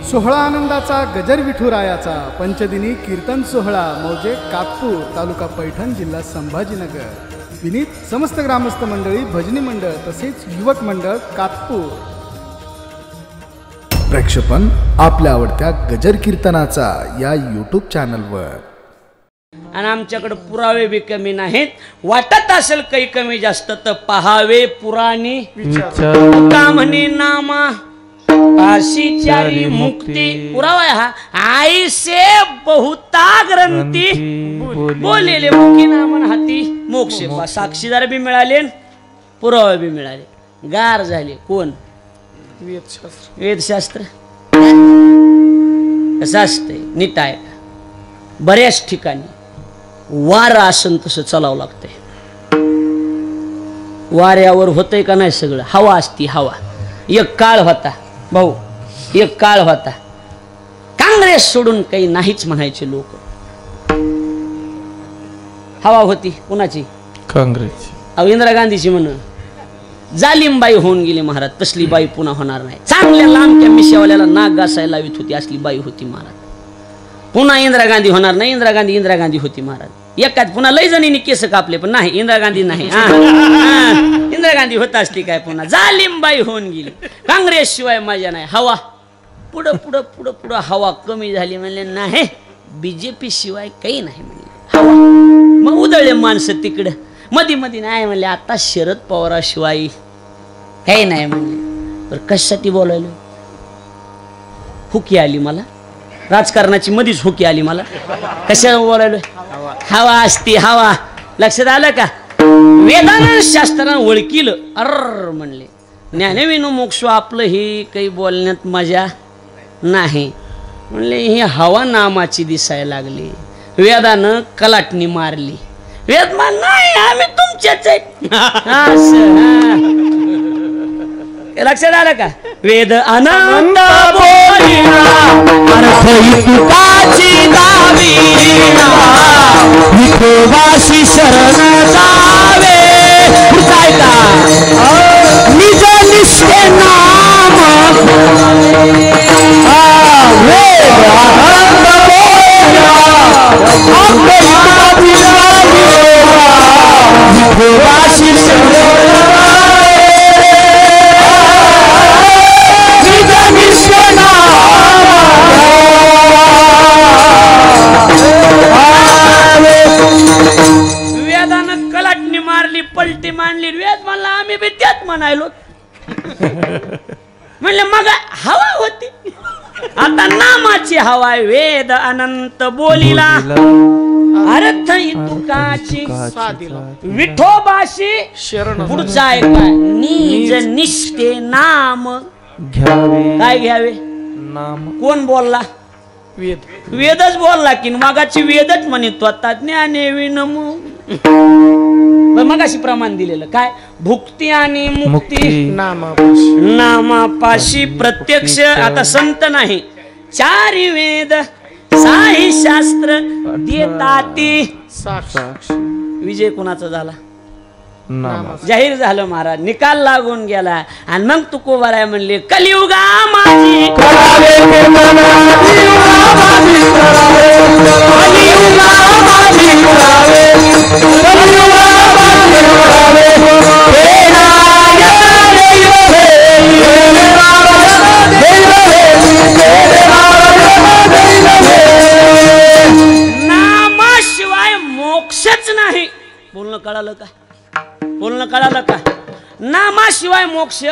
सोहळा आनंदाचा गजर विठुरायाचा पंचदिनी कीर्तन सोहळा मौजे कातपूर तालुका पैठण जिल्हा संभाजीनगर विनीत समस्त ग्रामस्थ मंडळी भजनी मंडळ तसेच युवक मंडळ कातपूर प्रक्षेपण आपल्या आवडत्या गजर कीर्तनाचा या यूट्यूब चॅनलवर। आणि आमच्याकडे पुरावे बी कमी नाहीत, वाटत असेल काही कमी जास्त तर पहावे पुराणी का म्हणे नामा पाशी चारी मुक्ती पुरावा हा आई से बहुता ग्रंथी बोलेले मुखी नामन हाती मोक्ष साक्षीदार बी मिळाले पुरावे बी मिळाले गार झाले कोण वेदशास्त्र कसं असतंय नीट आहे बऱ्याच ठिकाणी वार असन तसं चालावं लागतंय वाऱ्यावर होतंय का नाही सगळं हवा असती हवा एक काळ होता भाऊ एक काळ होता काँग्रेस सोडून काही नाहीच म्हणायचे लोक हवा होती कुणाची काँग्रेस अहो इंदिरा गांधीची म्हण जालिमबाई होऊन गेली महाराज तसली बाई पुन्हा होणार नाही चांगल्या लांबच्या मिशावाल्याला नाक घासायला लावित होती असली बाई होती महाराज पुन्हा इंदिरा गांधी होणार नाही इंदिरा गांधी होती महाराज एकाच पुन्हा लय जणींनी केस कापले पण नाही इंदिरा गांधी नाही इंदिरा गांधी होत असली काय पुन्हा जालिमबाई होऊन गेली काँग्रेस शिवाय मजा नाही हवा पुढं पुढं पुढं पुढं हवा कमी झाली म्हणले नाही बीजेपी शिवाय काही नाही म्हणले हवा मग उधळले माणसं तिकडं मध्ये मध्ये नाही म्हणले आता शरद पवाराशिवाय काही नाही म्हणले तर कशासाठी बोलायलो हुकी आली मला राजकारणाची मधीच हुकी आली मला कशाला बोलायलो हवा असती हवा लक्षात आलं का वेदांत शास्त्रानं ओळखील अर्र म्हणले ज्ञानविनो मोक्ष आपलं ही काही बोलण्यात मजा नाही म्हणले ही हवा नामाची दिसायला लागली वेदानं कलाटणी मारली वेद मान नाही आम्ही तुमच्याच लक्षात आलं का वेद अनंत बोलिना अर्थ तुकाची दाविना विठोबाशी शरण जावे जायता निज निष्ठे नाम वेद अनंत बोलिना विठोबाशी शरण वेदानं कलाटणी मारली पलटी मांडली वेद म्हणला आम्ही बी त्यात म्हणायलो म्हणले मग हवा होती आता नामाची हवा वेद अनंत बोलिला अर्थ तुकाची विठोबाशी शरण पुढचा आहे काय निज निष्ठे नाम घ्यावे काय घ्यावे नाम कोण बोलला वेद वेदच बोलला की मागाची वेदच म्हणतो आता ज्ञाने विनमू मगाशी प्रमाण दिलेलं काय भुक्ती आणि मुक्ती नामापाशी प्रत्यक्ष आता संत नाही चारी वेद साही शास्त्र देताती विजय कुणाचा झाला जाहीर झालं महाराज निकाल लागून गेला आणि मग तुकोबाराय म्हणले कलियुगा माझी नामाशिवाय मोक्षच नाही बोलणं कळालं का बोलणं कळालं का नामाशिवाय मोक्ष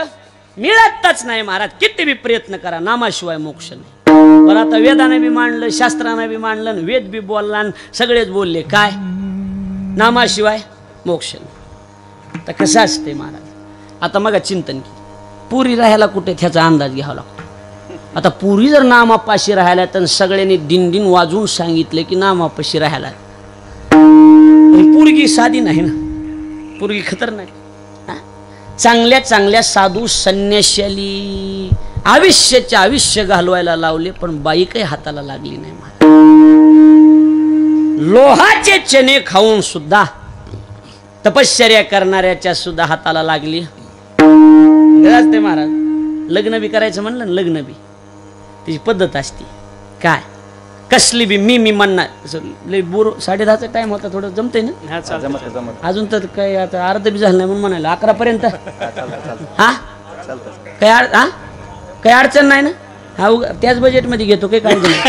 मिळतच नाही महाराज किती बी प्रयत्न करा नामाशिवाय मोक्ष नाही बरं आता वेदाने बी मांडलं शास्त्राने बी मांडलं वेद बी बोलला सगळेच बोलले काय नामाशिवाय मोक्ष नाही तर कसं असते महाराज आता मग चिंतन की पुरी राहायला कुठे त्याचा अंदाज घ्यावा लागतो आता पुरी जर नामापाशी राहायला तर सगळ्यांनी दिनदिन वाजवून सांगितले की नामापाशी राहायला पुरगी साधी नाही ना पूर्वी खतरनाक चांगल्या चांगल्या साधू संन्याशाली आयुष्याचे आयुष्य घालवायला लावले पण बाई काही हाताला लागली नाही लोहाचे चणे खाऊन सुद्धा तपश्चर्या करणाऱ्याच्या सुद्धा हाताला लागली ते महाराज लग्न बी करायचं म्हणलं लग्न बी त्याची पद्धत असते. काय कसली बी मी म्हणणार लय बोर 10:30चा टाइम होता, थोडं जमतंय ना अजून तर काही आता अर्ध बी झालं नाही म्हणून म्हणायला 11पर्यंत हा काही अडचण नाही ना. हा त्याच बजेटमध्ये घेतो काही काळजी नाही.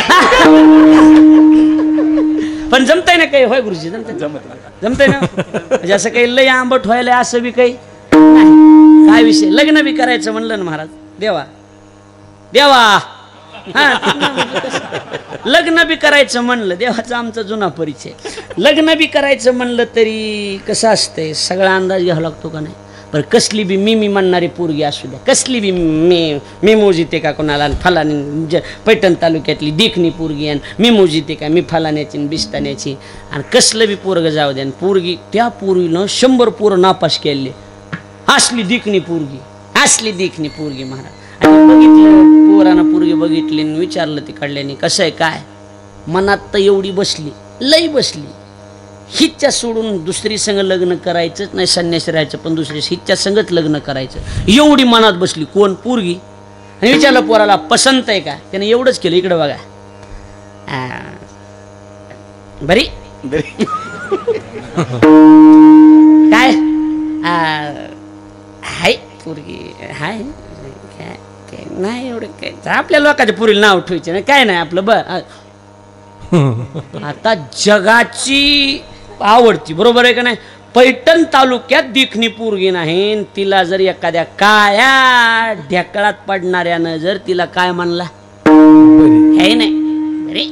पण जमतंय ना काही होय गुरुजी जमतंय ना म्हणजे असं काही लय आंबट व्हायला असं बी काही नाही. काय विषय लग्न बी करायचं म्हणलं ना महाराज देवा लग्न बी करायचं म्हणलं देवाचा आमचा जुना परिचय. लग्न बी करायचं म्हणलं तरी कसं असतंय सगळा अंदाज घ्यावा लागतो का नाही. बरं कसली बी मी म्हणणारी पोरगी असू द्या, कसली बी मी मोजिते का कोणाला फलानी पैठण तालुक्यातली देखणी पोरगी आणि मी मोजिते का मी फलाण्याची बिस्ताण्याची आणि कसलं बी पोरग जाऊ द्या पोरगी त्या पोरीनं 100 पोरं नापास केले. असली देखणी पोरगी महाराज. आणि बघितलं पोरानं पोरगी बघितली विचारलं ती काढल्याने कसं आहे काय मनात तर एवढी बसली लई बसली हिच्या सोडून दुसरी संग लग्न करायचंच नाही, संन्यासी राहायचं पण दुसरी हिच्या संगच लग्न करायचं एवढी मनात बसली. कोण पोरगी. आणि विचारलं पोराला पसंत आहे का, त्याने एवढंच केलं इकडं बघा बरी काय हाय पोरगी हाय नाही एवढं काय आपल्या लोकांच्या पुरीला नाव ठेवायचे नाही काय नाही आपलं आता जगाची आवडती बरोबर आहे का नाही. पैठण तालुक्यात देखणी पोरगी नाही तिला जर एखाद्या काळ्या ढेकळात पडणाऱ्यानं जर तिला काय म्हणला हे नाही अरे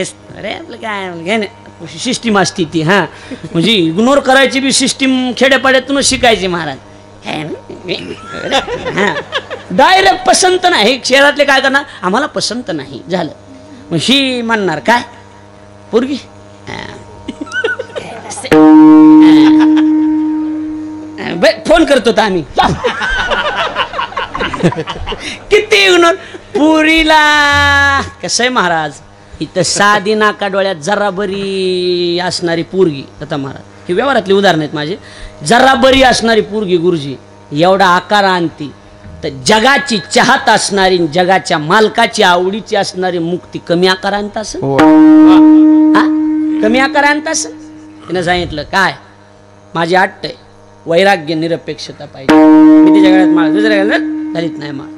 सरे आपलं काय हे नाही सिस्टीम असती ती हा म्हणजे इग्नोर करायची बी सिस्टीम खेड्यापाड्यातूनच शिकायची महाराज. डायरेक्ट पसंत नाही शहरातले काय करणार आम्हाला पसंत नाही झालं मग ही म्हणणार काय पोरगी फोन करतो तर आम्ही किती इग्नोर पुरीला कसं आहे महाराज इथं साधी नाका डोळ्यात जरा बरी असणारी पोरगी आता महाराज हे व्यवहारातली उदाहरण आहेत माझे जरा बरी असणारी पोरगी गुरुजी एवढा आकार आणती तर जगाची चाहत असणारी जगाच्या मालकाची आवडीची असणारी मुक्ती कमी आकार आणत असेल कमी आकार आणत असेल. तिनं सांगितलं काय माझी अट आहे वैराग्य निरपेक्षता पाहिजे. मी तिच्या गळ्यात माळ दुसऱ्या घालीत नाही माळ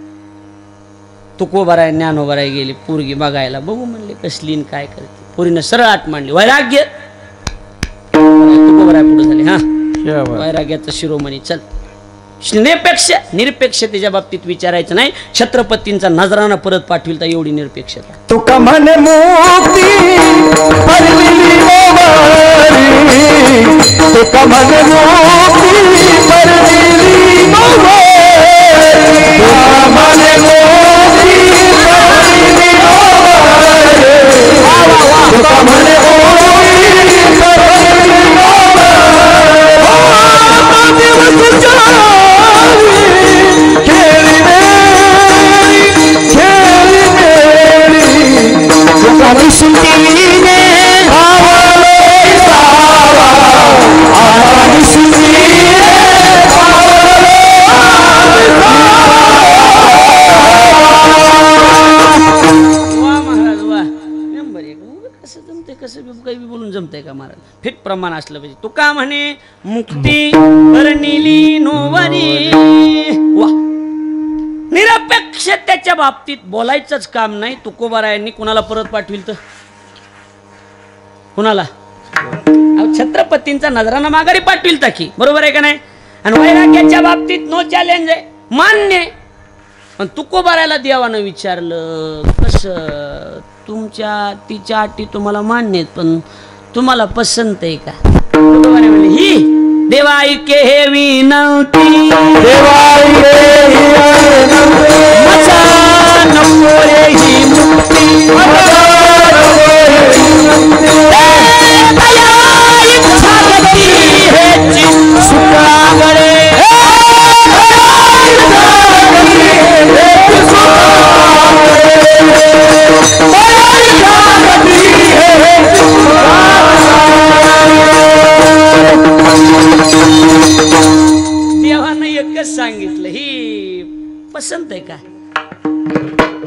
तुकोबाराय ज्ञानोबाराय गेली पोरगी बघायला बघू म्हणले कसली काय करते पोरीनं सरळ आट मांडली वैराग्य तुकोबाराय पुढे झाले हा वैराग्याचं शिरोमणी चल निरपेक्षतेच्या बाबतीत विचारायचं नाही. छत्रपतींचा नजराना परत पाठविल तर एवढी निरपेक्षता. तुका म्हणे मुक्ती परमिली मोवारी तुका म्हणे मुक्ती परमिली मोवारी तुका म्हणे मुक्ती परमिली मोवारी तुका म्हणे मुक्ती परमिली जमतंय का महाराज फिट प्रमाण असलं पाहिजे. तुका म्हणे मुक्ती परनिली नोवारी वा निरपेक्षतेच्या बाबतीत बोलायचंच काम नाही. तुकोबारायांनी कुणाला परत पाठविल तर कुणाला छत्रपतींचा नजराना माघारी पाठविल की बरोबर आहे का नाही. आणि वैराग्याच्या बाबतीत नो चॅलेंज आहे मान्य. पण तुकोबारायला देवानं विचारलं कसं तुमच्या तिच्या अटी तुम्हाला मान्य आहेत पण तुम्हाला पसंत आहे का. तुकोबाराय म्हणले ही देवाई के हे विनंती देवाई मजा नको रे ही मुक्ती देवानं एकच सांगितलं ही पसंत आहे का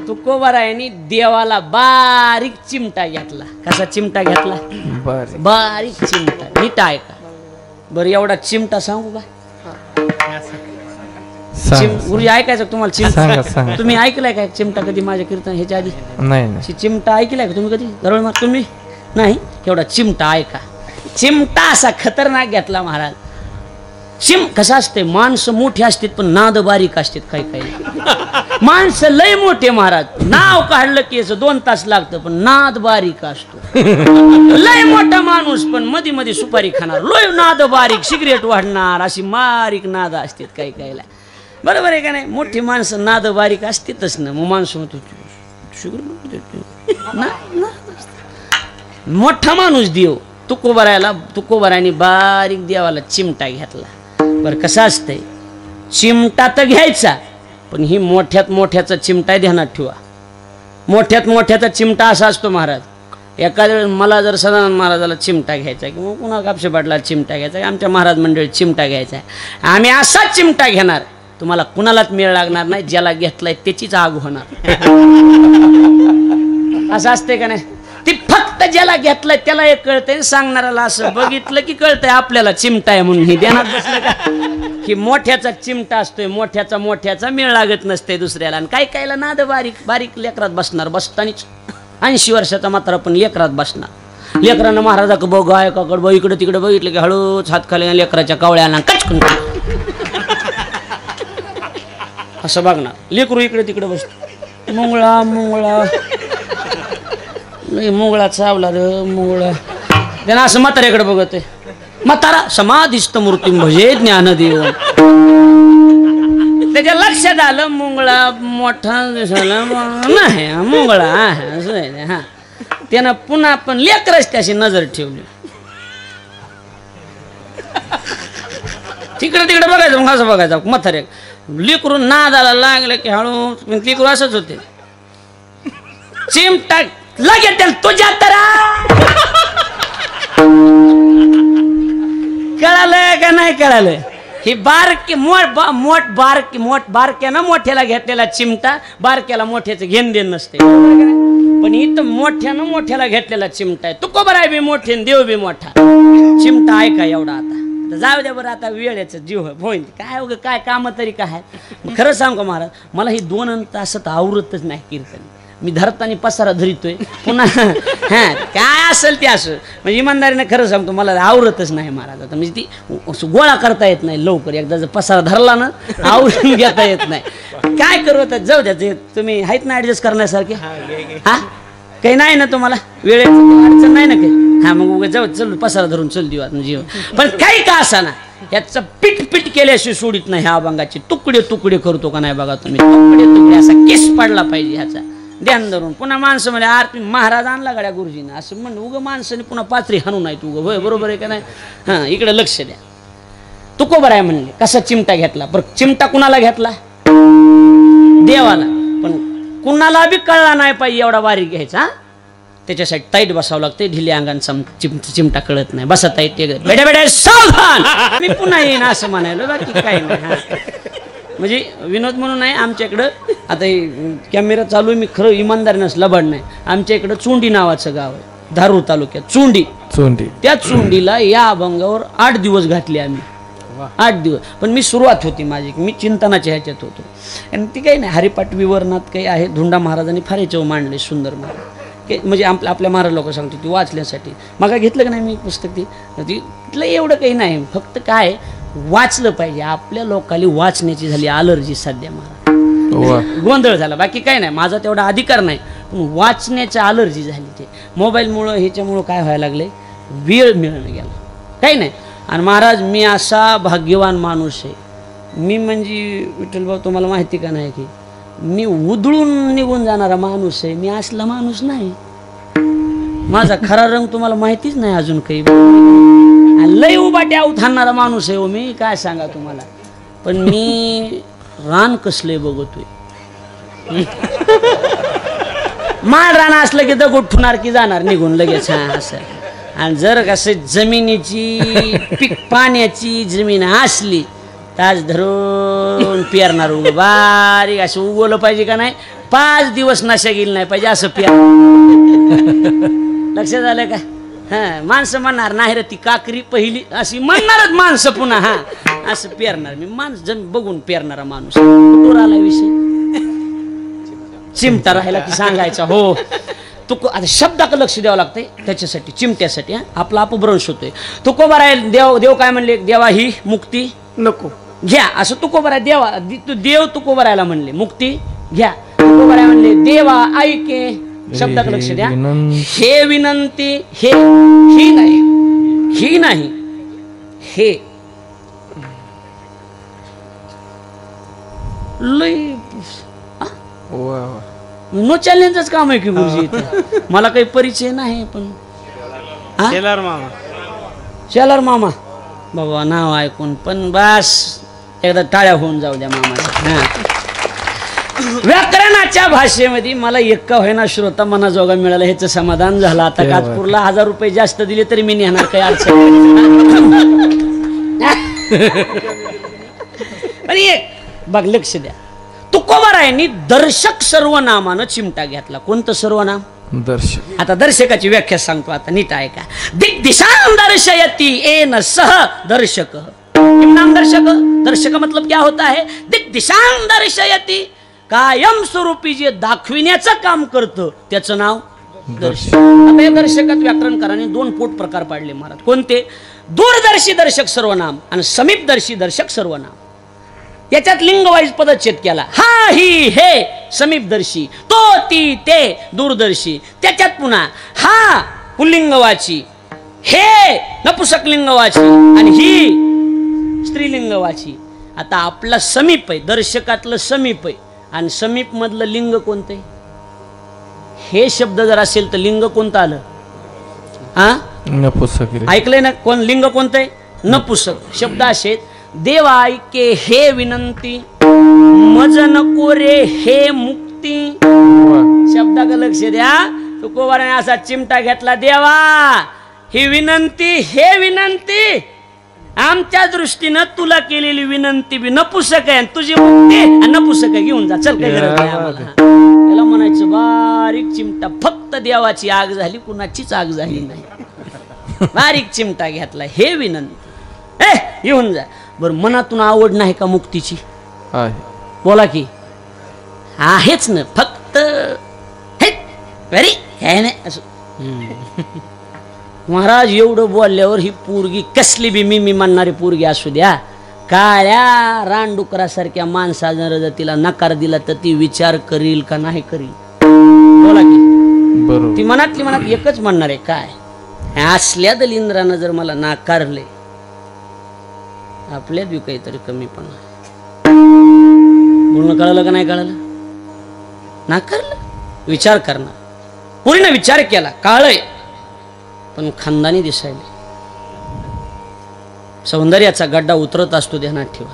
तुकोबारायांनी देवाला बारीक चिमटा घेतला. कसा चिमटा घेतला? बारीक चिमटा. नीट ऐका बरं. एवढा चिमटा सांगू का गुरुजी? ऐकायचं तुम्हाला चिमटा? तुम्ही ऐकलाय काय चिमटा कधी माझ्या कीर्तन ह्याच्या आधी? नाही. चिमटा ऐकलाय का तुम्ही कधी? दरवेळ मग तुम्ही नाही. एवढा चिमटा ऐका. चिमटा असा खतरनाक घेतला महाराज. कसा असते? माणसं मोठी असतात पण नाद बारीक असतात. काही काही माणसं लय मोठे महाराज, नाव काढलं की 2 तास लागतं पण नाद बारीक असतो. लय मोठा माणूस पण मध्ये मध्ये सुपारी खाणार, लय नाद बारीक, सिगरेट वाढणार, अशी बारीक नाद असतात काही काहीला. बरोबर आहे का नाही? मोठी माणसं नाद बारीक असतातच ना. मग माणसं म्हणतो मोठा माणूस देव. तुकोबारायाने बारीक देवाला चिमटा घेतला. बरं कसं असतंय? चिमटा तर घ्यायचा पण ही मोठ्यात मोठ्याचा चिमटा ध्यानात ठेवा. मोठ्यात मोठ्याचा चिमटा असा असतो महाराज. एखाद्या वेळेस मला जर सदानंद महाराजाला चिमटा घ्यायचा आहे किंवा पुन्हा कापसे पाटलाला चिमटा घ्यायचा आहे, आमच्या महाराज मंडळीत चिमटा घ्यायचा आहे, आम्ही असाच चिमटा घेणार. तुम्हाला कुणालाच मेळ लागणार नाही. ज्याला घेतलाय त्याचीच आग होणार. असं असते का नाही? ती फक्त ज्याला घेतलंय त्याला एक कळतंय, सांगणाऱ्याला असं बघितलं की कळतंय आपल्याला चिमटा आहे म्हणून. ही ध्यानात बसलं का की मोठ्याचा चिमटा असतोय, मोठ्याचा मेळ लागत नसते दुसऱ्याला. आणि काही कायला नाद बारीक बारीक लेकरात बसणार. बसतानीच 80 वर्षाचा मात्र पण लेकरात बसणार. लेकरानं महाराजाकडे बघ, गायकाकडे बघ, इकडे तिकडे बघितलं की हळूच हात खाली लेकराच्या कावळ्याला कचकून असं बघणार. लेकरू इकडे तिकडे बसतो. मुंगळा मुंगळा चावला रे मुंगळा. त्यांना असं म्हाताऱ्याकडे बघत आहे. म्हातारा समाधिस्थ मूर्ती भजे ज्ञानदेव. त्याच्या लक्षात आलं मुंगळा मोठा दिसायला नाही, मुंगळा हा. त्यानं पुन्हा पण लेकरच त्याशी नजर ठेवली. तिकडे तिकडे बघायचं. मग असं बघायचं म्हाताऱ्या. लेकरू नादाला लागलं की हळू लेकरू असंच होते. चिमटा लगेच त्याला तुझ्या तरा. कळालं का नाही कळालं? ही बारकी बारक्यानं मोठ्याला घेतलेला चिमटा बारक्याला मोठ्याचं घेण देण नसते. पण इथं मोठ्यानं मोठ्याला घेतलेला चिमटा आहे. तुकोबाराय बी मोठे देव बी मोठा. चिमटा ऐका एवढा. आता जाऊ द्या बरं. आता वेळेचं जीव होईल काय उग काय काम तरी काय. खरं सांग का महाराज, मला ही 2 तासात आवरतच नाही कीर्तन. मी धरताना पसारा धरितोय पुन्हा काय असेल ते असं. म्हणजे इमानदारीने खरं सांगतो मला आवरतच नाही महाराज. आता म्हणजे ती गोळा करता येत नाही लवकर. एकदा जर पसारा धरला ना आवरून घेता येत नाही. काय करू आता? जाऊ द्या. तुम्ही आहेत ना ऍडजस्ट करण्यासारखे? हा काही नाही ना तुम्हाला? वेळेची अडचण नाही ना काही? हा मग जाऊ चल पसारा धरून चल देऊ आता जीवन. पण काही का असा ना याचं पीठ केल्याशिवाय सोडित नाही. ह्या अभंगाचे तुकडे करतो का नाही बघा तुम्ही. तुकडे असा केस पडला पाहिजे ह्याचा ध्यान धरून. पुन्हा माणसं म्हणजे आर तुम्ही महाराज आणला गाड्या गुरुजीनं असं म्हण. उगं माणसाने पुन्हा पात्री हाणू नाही उगं. होय बरोबर आहे का नाही? हां इकडे लक्ष द्या. तुकोबाराय म्हणले कसा चिमटा घेतला. बरं चिमटा कुणाला घेतला? देवाला. पण कुणाला बी कळला नाही पाहिजे एवढा बारीक घ्यायचा. त्याच्यासाठी ताईट बसावं लागते. ढिल्या अंगांचा चिमटा कळत नाही. बसा ताईट. बेड्या बेड्या सावधान. मी पुन्हा येईन असं म्हणायला. बाकी काही नाही. म्हणजे विनोद म्हणून आहे. आमच्या इकडं आता कॅमेरा चालू आहे. मी खरं इमानदारीनंच लबाड नाही. आमच्या इकडं चोंडी नावाचं गाव आहे धारूर तालुक्यात. चोंडी. त्या चोंडीला या अभंगावर 8 दिवस घातले आम्ही. 8 दिवस. पण मी सुरुवात होती माझी. मी चिंतनाच्या ह्याच्यात होतो. आणि ती काही नाही हरिपाठ विवरणात काही आहे. धोंडा महाराजांनी फार याच्यावर मांडले सुंदर महाराज. म्हणजे आपल्या महाराज लोक सांगतो ती वाचण्यासाठी. मग घेतलं का नाही मी पुस्तक ती तिथलं एवढं काही नाही. फक्त काय वाचलं पाहिजे. आपल्या लोकांनी वाचण्याची झाली अलर्जी सध्या महाराज. गोंधळ झाला. बाकी काय नाही. माझा तेवढा अधिकार नाही. पण वाचण्याची अलर्जी झाली. ते मोबाईलमुळं ह्याच्यामुळं काय व्हायला लागले वेळ मिळणं गेला काही नाही. आणि महाराज मी असा भाग्यवान माणूस आहे. मी म्हणजे विठ्ठलभाऊ तुम्हाला माहिती का नाही की मी उधळून निघून जाणारा माणूस आहे. मी असला माणूस नाही. माझा खरा रंग तुम्हाला माहितीच नाही अजून काही. लय उभाटे आऊत हाणणारा माणूस आहे हो मी. काय सांगा तुम्हाला. पण मी रान कसले बघतोय. माळ रान असलं की दगड ठुणार की जाणार निघून लगेच. हा असं. आणि जर कसं जमिनीची पीक पाण्याची जमीन असली तास धरून पेरणार. उगं बारीक असं उगवलं पाहिजे का नाही. 5 दिवस नशा गेली नाही पाहिजे असं प्या. लक्षात आलं का? हा माणसं म्हणणार नाही रे ती काकरी पहिली अशी म्हणणारच माणसं पुन्हा. हा असं पेरणार मी माणूस जण बघून पेरणारा माणूस. कुठून आला विषय? चिमटा राहिला की सांगायचा. हो आता शब्दाकडे लक्ष द्यावं लागतंय त्याच्यासाठी चिमट्यासाठी. आपला अपभ्रंश होतोय. तुकोबा राहील देव काय म्हणले? देवा ही मुक्ती नको घ्या असं तुकोबा राय देवा देव तुकोबा रायला म्हणले मुक्ती घ्या. तुकोबा राय म्हणले देवा ऐके. शब्दाकडे लक्ष द्या. हे विनंती हे ही नाही हे लय नो चॅलेंजच काम आहे की गुरुजी इथे. मला काही परिचय नाही पण शेलार मामा बाबा नाव ऐकून पण बस एकदा टाळ्या होऊन जाऊ द्या मामाच्या. व्याकरणाच्या भाषेमध्ये मला एका होईना श्रोता मनाजोगा मिळाला ह्याचं समाधान झालं. आता कातपूरला 1000 रुपये जास्त दिले तरी मी नेणार काही अडचण. पण एक बघ लक्ष द्या. तुकोबारायांनी दर्शक सर्वनामानं चिमटा घेतला. कोणतं सर्वनाम? दर्शक. आता दर्शकाची व्याख्या सांगतो आता नीट ऐका. दिग्दिशां दर्शयति एन सह दर्शक. नाम दर्शक. दर्शक मतलब क्या होता है? दिग्दिशां दर्शयति कायम स्वरूपी जे दाखविण्याचं काम करतं त्याचं नाव दर्शक. आता या दर्शकात व्याकरणकारांनी 2 पोट प्रकार पाडले महाराज. कोणते? दूरदर्शी दर्शक सर्वनाम आणि समीपदर्शी दर्शक सर्वनाम. याच्यात लिंग वाईज पदच्छेद केला. हा ही हे समीपदर्शी, तो ती ते दूरदर्शी. त्याच्यात पुन्हा हा पुल्लिंगवाची, हे नपुसकलिंगवाची आणि ही स्त्रीलिंगवाची. आता आपला समीप आहे दर्शकातलं समीप आहे आणि समीप मधलं लिंग कोणतं आहे? हे शब्द जर असेल तर लिंग कोणतं आलं? हा नपुसक. ऐकलंय ना? कोण लिंग कोणतं आहे? नपुसक. शब्द असे देवा ऐके हे विनंती मज नको रे हे मुक्ती. शब्दाकडे लक्ष द्या. तुकोबाराने असा चिमटा घेतला. देवा ही विनंती हे विनंती आमच्या दृष्टीनं तुला केलेली विनंती बी नपुसक आहे. तुझी मुक्ती नपुसक आहे. घेऊन जा चल काही गरज नाही आम्हाला. त्याला म्हणायचं बारीक चिमटा. फक्त देवाची आग झाली कुणाचीच आग झाली नाही. बारीक चिमटा घेतला. हे विनंती येऊन जा. बर मनातून आवड नाही का मुक्तीची? बोला की आहेच ना. फक्त हे नाही असं. महाराज एवढं बोलल्यावर ही पोरगी कसली बी मी म्हणणारी पोरगी असू द्या काळ्या रानडुकरासारख्या माणसानं जर तिला नकार दिला तर ती विचार करील का नाही करील? बोला की बरोबर. ती मनातली मनात एकच म्हणणार आहे काय असल्या दलिंद्रानं जर मला नाकारले आपल्यात बी काहीतरी कमी पण बोलणं कळलं का नाही कळलं? नाकारलं. विचार करणार पूर्ण विचार केला काळय पण खानदानी दिसायला. सौंदर्याचा गड्डा उतरत असतो ध्यानात ठेवा.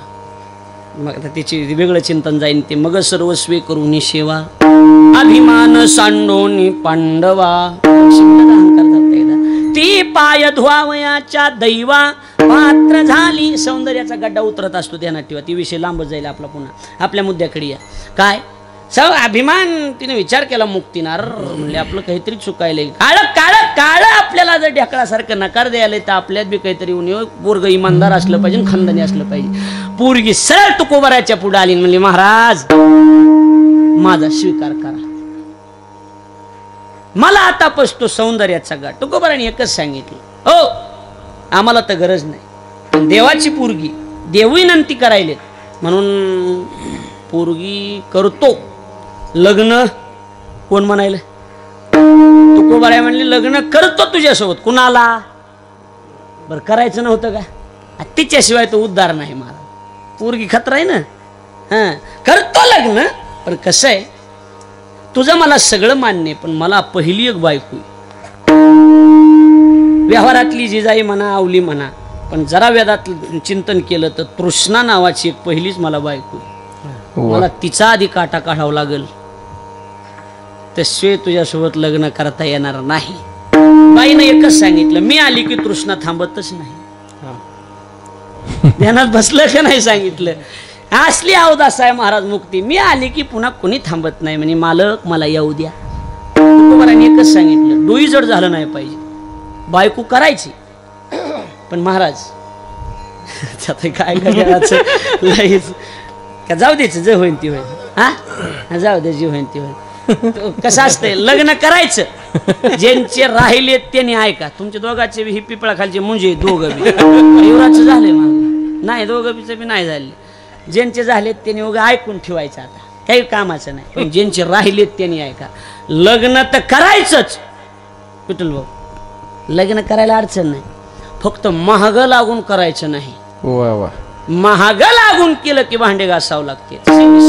मग आता त्याची वेगळं चिंतन जाईन ते. मग सर्वस्वी करून सेवा अभिमान सांडोनी पांडवा. ती पाय धुवावयाच्या दैवा पात्र झाली. सौंदर्याचा गड्डा उतरत असतो ध्यानात ठेवा. ती विषय लांबच जाईल आपला. पुन्हा आपल्या मुद्द्याकडे या. काय अभिमान तिने विचार केला मुक्तीनार म्हणले आपलं काहीतरी चुकायलंय. काळ काळ काळ आपल्याला जर ढेकळासारखं नकार द्यायला तर आपल्यात बी काहीतरी पोरग इमानदार असलं पाहिजे खानदानी असलं पाहिजे. पोरगी सरळ तुकोबाराच्या पुढे आली म्हणली महाराज माझा स्वीकार करा. मला आता पसतो सौंदर्याचा गाठ. तुकोबाराने एकच सांगितलं हो आम्हाला तर गरज नाही पण देवाची पोरगी देव विनंती करायले म्हणून पोरगी करतो. लग्न कोण म्हणायला? तुकोबाराय म्हणले लग्न करतो तुझ्यासोबत. कुणाला? बरं करायचं नव्हतं का? तिच्याशिवाय तो उद्धार नाही. मला पोरगी खतरा आहे ना. हा करतो लग्न पण कसं आहे तुझं मला सगळं मान्य पण मला पहिली एक बायको व्यवहारातली जिजाई म्हणा आवली म्हणा पण जरा वेदात चिंतन केलं तर तृष्णा नावाची एक पहिलीच मला बायको. मला तिचा आधी काटा काढावा लागेल तसे तुझ्यासोबत लग्न करता येणार नाही. बाईनं एकच सांगितलं मी आली की तृष्णा थांबतच नाही. ध्यानात बसलं का नाही सांगितलं. असली अवदास आहे महाराज मुक्ती. मी आली की पुन्हा कोणी थांबत नाही म्हणे मालक मला येऊ द्या. तुकोबारांनी एकच सांगितलं डोई जड झालं नाही पाहिजे. बायको करायची पण महाराज आता काय करायचं लईच का जाऊ द्यायचं जे होईन ती होईल. हा जाऊ दे जी होईन ती होईल. कसं असतंय लग्न करायचं ज्यांचे राहिले त्यांनी ऐका. तुमच्या दोघांचे ही पिपळा खालचे मुंजे दोघं बी युवराचं झाले नाही दोघं बीच बी नाही झाले. ज्यांचे झालेत त्यांनी उगा ऐकून ठेवायचं. आता काही कामाचं नाही पण ज्यांचे राहिलेत त्यांनी ऐका. लग्न तर करायचंच विठ्ठल भाऊ. लग्न करायला अडचण नाही फक्त महाग लागून करायचं नाही. वा वा महाग लागून केलं की भांडे घासावं लागते.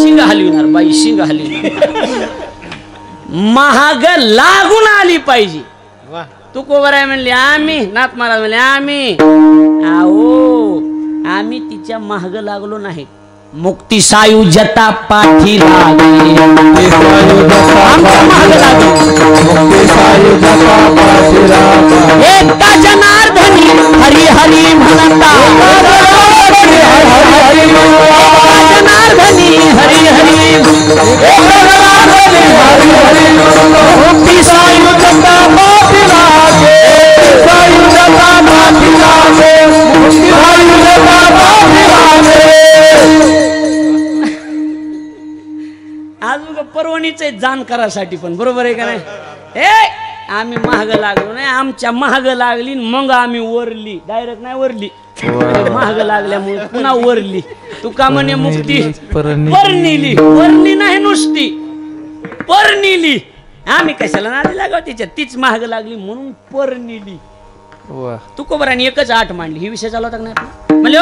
शिंग हलविणार बाई शिंग हलविणार. महाग लागून आली पाहिजे. तू कोबर आहे म्हणली आम्ही नाथ महाराज म्हणले आम्ही आहो आम्ही तिच्या महाग लागलो नाही. मुक्ती सायुज्यता पाठी लागली एकता जनार्दनी हरी हरी म्हणता जनार्दनी हरी हरी मुक्ती सायुज्यता पाठी लागली सायुज्यता पाठी लागली मुक्ती सायुज्यता पाठी लागली. आज पर्वणीचे जाण करासाठी पण बरोबर आहे का नाही. ए आम्ही महाग लागलो नाही आमच्या महाग लागली मग आम्ही वरली डायरेक्ट नाही वरली महाग लागल्यामुळे पुन्हा वरली. तू का म्हणे मुक्ती परनिली वरली नाही नुसती परनिली. आम्ही कशाला नादी लागाव तिच्या तीच महाग लागली म्हणून परनिली. तुकोबारांनी एकच आठ मांडली. ही विषय चालू होता नाही म्हणले ओ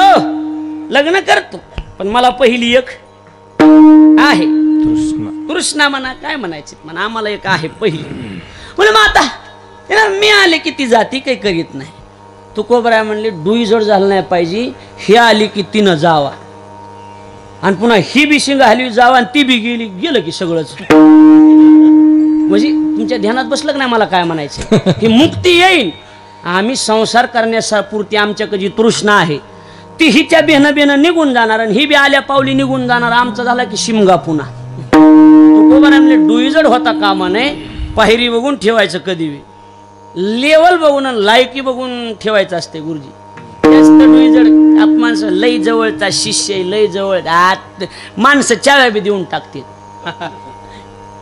लग्न करतो पण मला पहिली एक आहे कृष्णा म्हणा काय म्हणायचे म्हणा आम्हाला एक आहे पहिली. म्हणजे मग आता मी आले की ती जाती काही करीत नाही. तुकोबराय म्हणले डुई जोड झालं नाही पाहिजे. ही आली की तिनं जावा आणि पुन्हा ही बी शिंग हलवी जावा आणि ती बी गेली गेलं की सगळंच. म्हणजे तुमच्या ध्यानात बसलं की नाही मला काय म्हणायचं की मुक्ती येईल. आम्ही संसार करण्यापुरती आमच्याकडे जी तृष्णा आहे ती हिच्या बेनं निघून जाणार आणि ही बी आल्या पावली निघून जाणार. आमचा झाला की शिमगा पुन्हा. तुकोबारांनी डुईजड होता कामा नये. पायरी बघून ठेवायचं कधी बी लेवल बघून लायकी बघून ठेवायचं असते गुरुजी. जास्त डुईजड माणसं लई जवळचा शिष्य लई जवळ माणसं चाव्या बी देऊन टाकते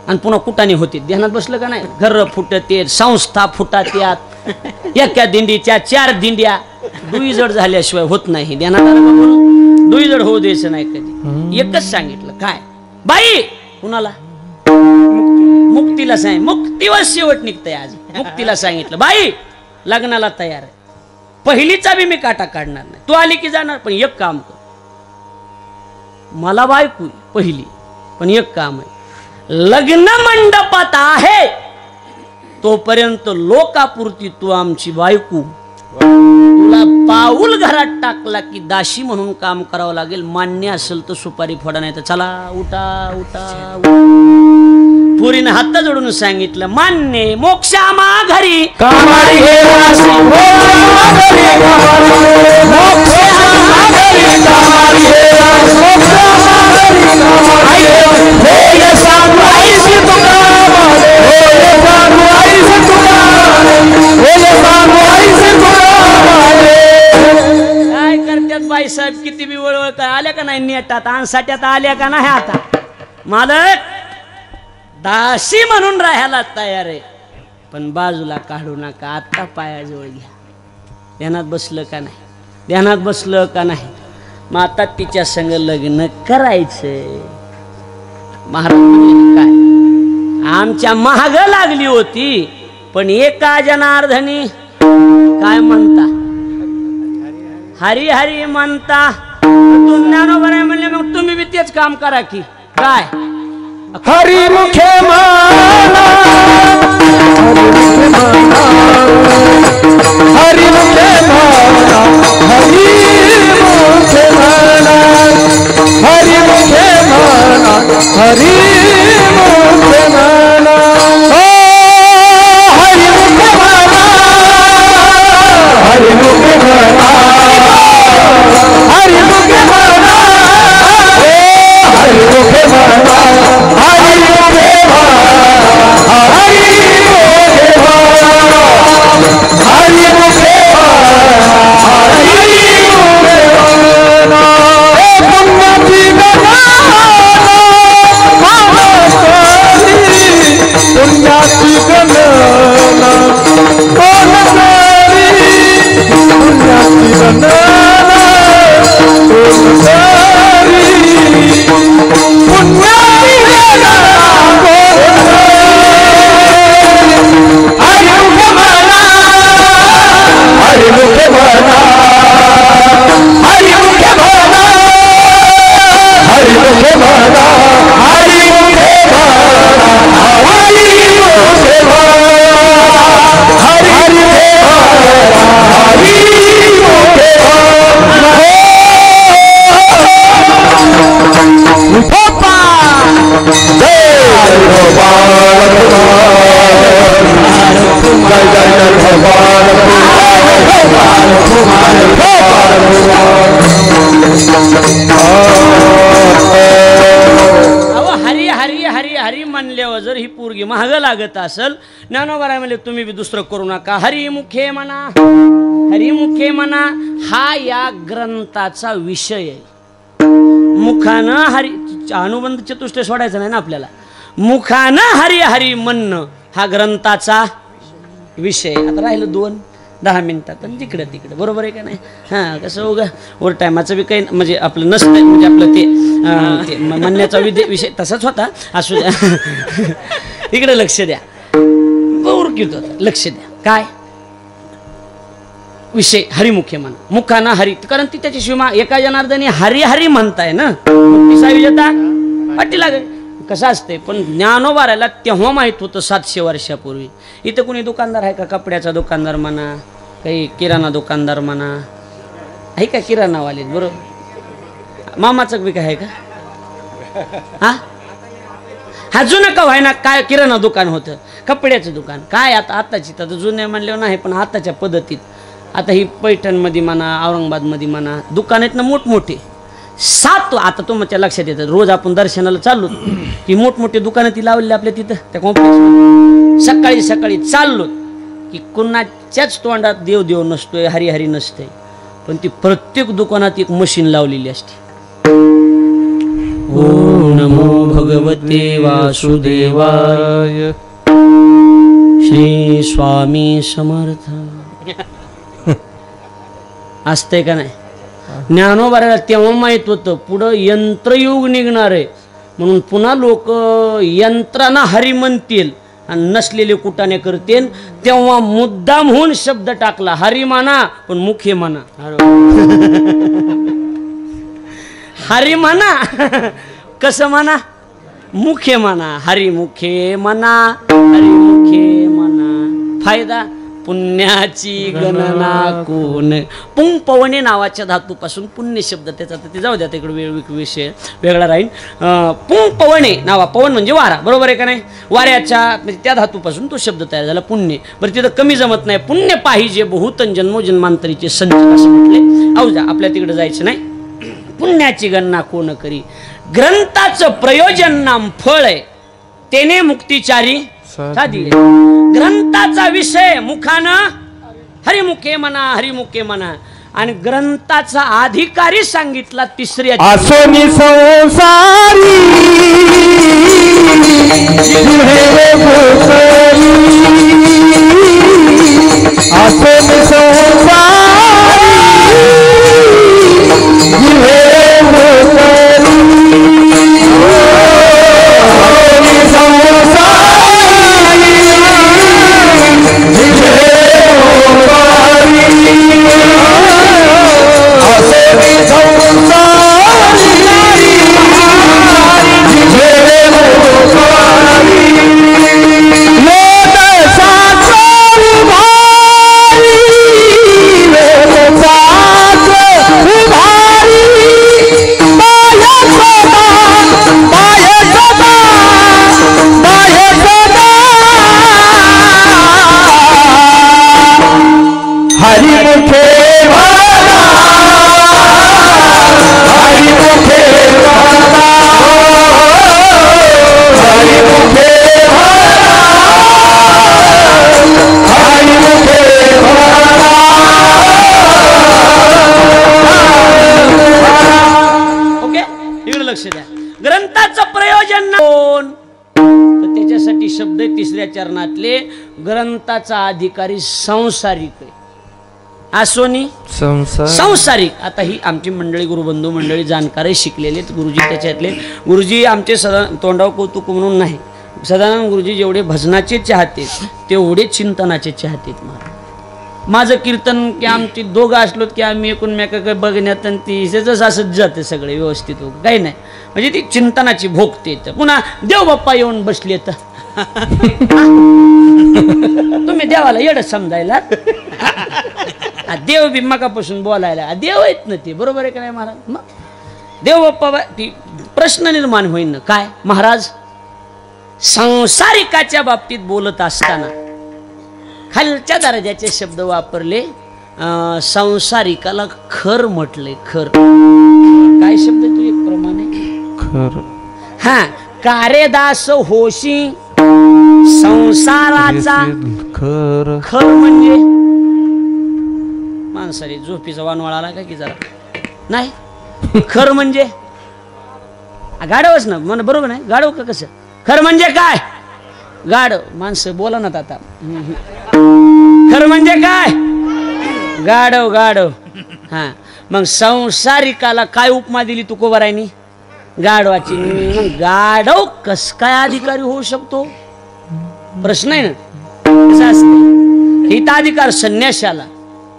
आणि पुन्हा कुटाने होते. ध्यानात बसलं का नाही. घर फुटते संस्था फुटात्यात एका दिंडीच्या 4 दिंड्या डुईजड झाल्याशिवाय होत नाही. ध्यानात आलं डुईजड होऊ द्यायचं नाही कधी. एकच सांगितलं काय बाई कुणाला मुक्तीला सांग मुक्तीवर शेवट निघतंय. आज मुक्तीला सांगितलं बाई लग्नाला तयार आहे. पहिलीचा बी मी काटा काढणार नाही. तू आली की जाणार पण एक काम कर मला बायको पहिली पण एक काम आहे लग्न मंडपात आहे तोपर्यंत लोकापुरती तू आमची बायको. तुला पाऊल घरात टाकला की दाशी म्हणून काम करावं लागेल. मान्य असेल तर सुपारी फोडा नाही तर चला उठा उठा. पुरीने हात जोडून सांगितलं मान्य मोक्षा माघारी काय करतात बाईसाहेब किती बी वळवळ काय आल्या का नाही नेटात आणसाट्यात आल्या का नाही. आता मालक दासी म्हणून राहायला तयार आहे पण बाजूला काढू नका. आता पायाजवळ घ्या. ध्यानात बसलं का नाही. ध्यानात बसलं का नाही. मग आता तिच्या संग लग्न करायचं. महाराज म्हणजे काय आमच्या महाग लागली होती पण एका जनार्दनी काय म्हणता हरी हरी म्हणता. तू ज्ञानोबा आहे म्हणले मग तुम्ही बी तेच काम करा की काय हरी मुखे माना हरी मुखे माना हरी मुखे माना हरी मुखे माना हरी मुखे माना हरी मुखे माना हरी मुखे माना हरी मुखे माना म्हणल्यावर जर ही पोरगी महाग लागत असेल, ज्ञानोबा म्हणले तुम्ही बी दुसरं करू नका, हरिमुखे म्हणा, हरिमुखे म्हणा. हा या ग्रंथाचा विषय आहे. मुखानं हरी, अनुबंध चतुष्टय सोडायचं नाही ना आपल्याला. मुखानं हरी हरी म्हणणं हा ग्रंथाचा विषय. आता राहिलं 2-10 मिनिटात आणि तिकडे तिकडे, बरोबर आहे का नाही? हां, कसं उगा ओव्हर टायमाचं बी काही म्हणजे आपलं नसतं, म्हणजे आपलं ते म्हणण्याचा विषय तसाच होता, असू द्या. इकडे लक्ष द्या, बरोबर लक्ष द्या. काय विषय? हरिमुखे म्हणा, मुखानं हरी, कारण ती त्याची शिमा एका जनार्दनी हरी हरी म्हणताय ना, तिसा विजेता पाठी लागेल. कसं असते, पण ज्ञानोबारायला तेव्हा माहीत होतं 700 वर्षापूर्वी. इथं कोणी दुकानदार आहे का? कपड्याचा दुकानदार म्हणा, काही किराणा दुकानदार म्हणा, आहे का किराणावाले? बरोबर. मामाचं बी काय आहे का? हा, अजून का व्हायना, काय किराणा दुकान होतं, कपड्याचं दुकान काय. आताची तर जुन्या म्हणल्यावर नाही, पण आताच्या पद्धतीत आता ही पैठणमध्ये म्हणा, औरंगाबादमध्ये म्हणा, दुकान आहेत ना मोठमोठे. 7 आता तुमच्या लक्षात येतं, रोज आपण दर्शनाला चाललो की मोठमोठे दुकानं ती लावली आपल्या तिथं त्या कॉम्प्लेक्स. सकाळी सकाळी चाललो की कुणाच्याच तोंडात देव देव नसतोय, हरी हरी नसतंय, पण ती प्रत्येक दुकानात एक मशीन लावलेली असते. ओम नमो भगवते वासुदेवाय, श्री स्वामी समर्थ. असतंय का नाही? ज्ञानोबाराला तेव्हा माहीत होतं पुढं यंत्रयुग निघणार आहे, म्हणून पुन्हा लोक यंत्रांना हरी म्हणतील आणि नसलेले कुटाने करतील. तेव्हा मुद्दाम होऊन शब्द टाकला, हरी म्हणा पण मुखे म्हणा. हरी म्हणा, कसं म्हणा? मुखे म्हणा. हरिमुखे म्हणा, हरिमुखे म्हणा. फायदा पुण्याची गणना कोण. पुंग पवने नावाच्या धातूपासून पुण्य शब्द, त्याचा ते जाऊ द्या, तिकडे विषय वेगळा राहील. पुंग पवने नावा, पवन म्हणजे वारा, बरोबर आहे का नाही? वाऱ्याच्या म्हणजे त्या धातूपासून तो शब्द तयार झाला पुण्य. बरं, तिथं कमी जमत नाही. पुण्य पाहिजे बहुतन जन्मोजन्मांतरीचे संचित असं म्हटले. अवजा आपल्या तिकडे जायचं नाही. पुण्याची गणना कोण करी. ग्रंथाचं प्रयोजन नाम फळ आहे, तेने मुक्तिचारी साधी. ग्रंथाचा विषय मुखानं हरिमुखे म्हणा, हरिमुखे म्हणा. आणि ग्रंथाचा अधिकारी सांगितला तिसऱ्या आसोनी संसारी आसोनी संसारी चरणातले. ग्रंथाचा अधिकारी संसारिक आहे. आसोनी संसारिक. आता ही आमची मंडळी, गुरुबंधू मंडळी जाणकार शिकलेले गुरुजी, त्याच्यातले गुरुजी आमचे सदा तोंडाव कौतुक म्हणून नाही, सदानंद गुरुजी जेवढे भजनाचे चाहते तेवढे चिंतनाचे चाहते. माझं कीर्तन की आमची दोघं असलोत की आम्ही एकूणमेकाकडे बघण्यात आणि ती जसं असंच जाते सगळे व्यवस्थित हो, काही नाही. म्हणजे ती चिंतनाची भोगते. पुन्हा देव बाप्पा येऊन बसले तर तुम्ही देवाला येड समजायला. देव बी मगापासून बोलायला देव आहेत ना ते, बरोबर आहे का नाही महाराज? मग देव बाप्पा ती प्रश्न निर्माण होईल ना. काय महाराज संसारिकाच्या बाबतीत बोलत असताना खालच्या दर्जाचे शब्द वापरले. संसारिकाला खर म्हटले. खर काय शब्द तू एक प्रमाणे खर. हा, कारेदास होशी संसाराचा खर खर म्हणजे माणसाने झोपीचा वानवळ आला का की जरा नाही खर म्हणजे गाढवच ना मन बरोबर नाही गाढव का कसं खर म्हणजे काय गाढव माणसं बोला ना आता खर म्हणजे काय गाढव गाढव हा मग संसारिकाला काय उपमा दिली तू कोबरायनी गाढवाची मग गाढव कस काय अधिकारी होऊ शकतो प्रश्न आहे ना कसं असते हिताधिकार संन्याशाला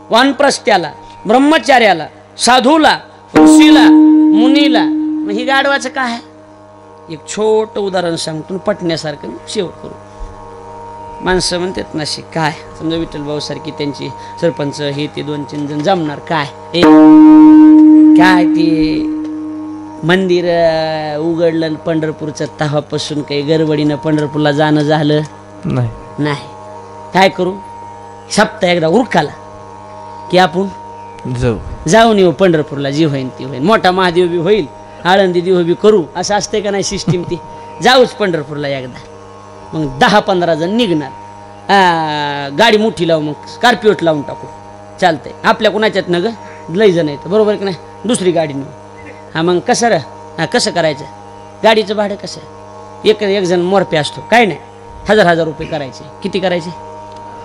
वानप्रस्थ्याला ब्रह्मचार्याला साधूला ऋषीला मुनीला मग ही गाढवाचं काय आहे एक छोट उदाहरण सांगतो पटण्यासारखं शेवट करू माणसं म्हणतात नाशिक काय समजा विठ्ठल भाऊ सारखी त्यांची सरपंच हे ते 2-3 जण जमणार काय काय ते मंदिर उघडलं पंढरपूरचं तेव्हापासून काही गडबडीनं पंढरपूरला जाणं झालं नाही काय करू सप्ताह एकदा उरकाला की आपण जाऊन येऊ पंढरपूरला जी होईन ती होईन मोठा महादेव बी होईल आळंदी देव बी करू असं असते का नाही सिस्टीम ती जाऊच पंढरपूरला एकदा मग 10-15 जण निघणार गाडी मोठी लावू मग स्कॉर्पिओट लावून टाकू चालतंय आपल्या कुणाच्यात न ग लई जण आहेत बरोबर की नाही दुसरी गाडी नेऊ हा मग कसं कसं करायचं गाडीचं भाडं कसं एक जण मोरपे असतो काय नाही 1000 रुपये करायचे किती करायचे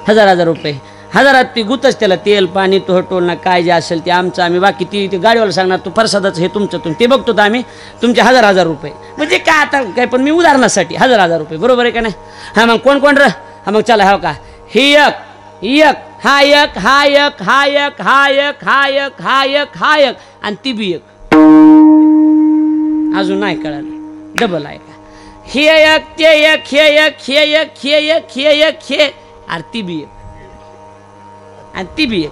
1000 रुपये 1000 ती गुतच त्याला तेल पाणी टोल ना काय जे असेल ते आमचं आम्ही बाकी ती गाडीवाला सांगणार तू प्रसादाचं हे तुमचं ते बघतो तर आम्ही तुमचे 1000 रुपये म्हणजे काय आता काय पण मी उदाहरणासाठी 1000 रुपये बरोबर आहे का नाही हा मग कोण हा मग चला हो का ही एक हा एक हा एक हा एक हा एक हा एक हा एक हा एक आणि ती बी एक अजून नाही कळालं डबल आहे का हे एक ते एक हे एक हे एक हे एक हे एक हे आणि ती बी एक आणि ती बी एक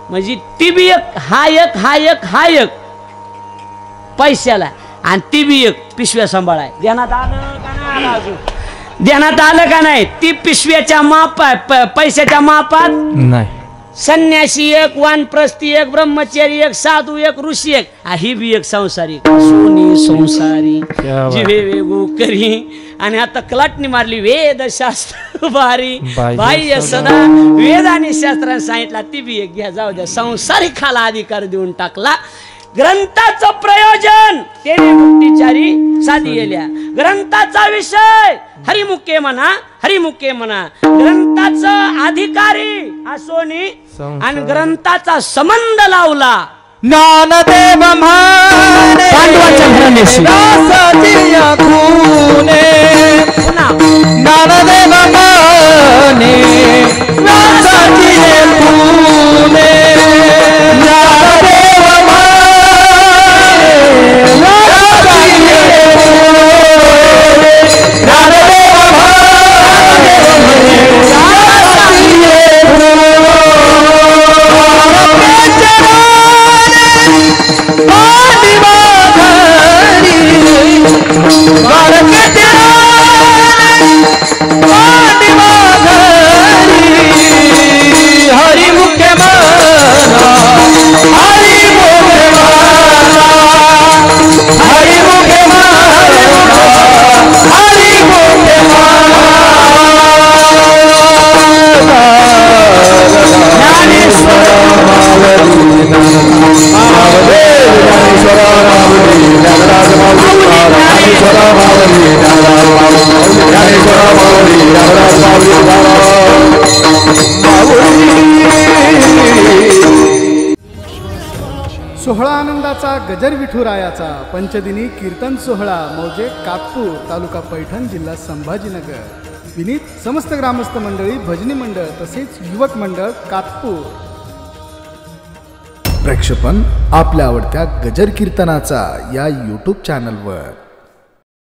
म्हणजे ती बी एक हा एक पैशाला आणि ती बी एक पिशव्या सांभाळाय ध्यानात आलं का नाही आलं अजून ध्यानात आलं का नाही ती पिशव्याच्या मापात पैशाच्या मापात नाही संन्यासी एक वानप्रस्थी एक ब्रह्मचारी एक साधू एक ऋषी एक ही बी एक संसारी सोनी संसारी जिवे वेगू करी आणि आता कलाटणी मारली वेद शास्त्र भारी बाह्य सदा वेद आणि शास्त्राने सांगितला ती बी एक घ्या जाऊ द्या संसारिकाला अधिकार देऊन टाकला ग्रंथाचं प्रयोजन तेने मुक्तिचारी साधी गेल्या ग्रंथाचा विषय हरिमुखे म्हणा ग्रंथाचं अधिकारी असोनी आणि ग्रंथाचा संबंध लावला ज्ञानदेव म्हणे पांडवाच्या घराण्याशी दासाची खूने ज्ञानदेव म्हणे दासाची खूने ज्ञानदेव सोहळा आनंदाचा गजर विठुरायाचा पंचदिनी कीर्तन सोहळा मौजे कातपूर तालुका पैठण जिल्हा संभाजीनगर विनीत समस्त ग्रामस्थ मंडळी भजनी मंडळ तसेच युवक मंडळ कातपूर प्रक्षेपण आपल्या आवडत्या गजर कीर्तनाचा या यूट्यूब चॅनलवर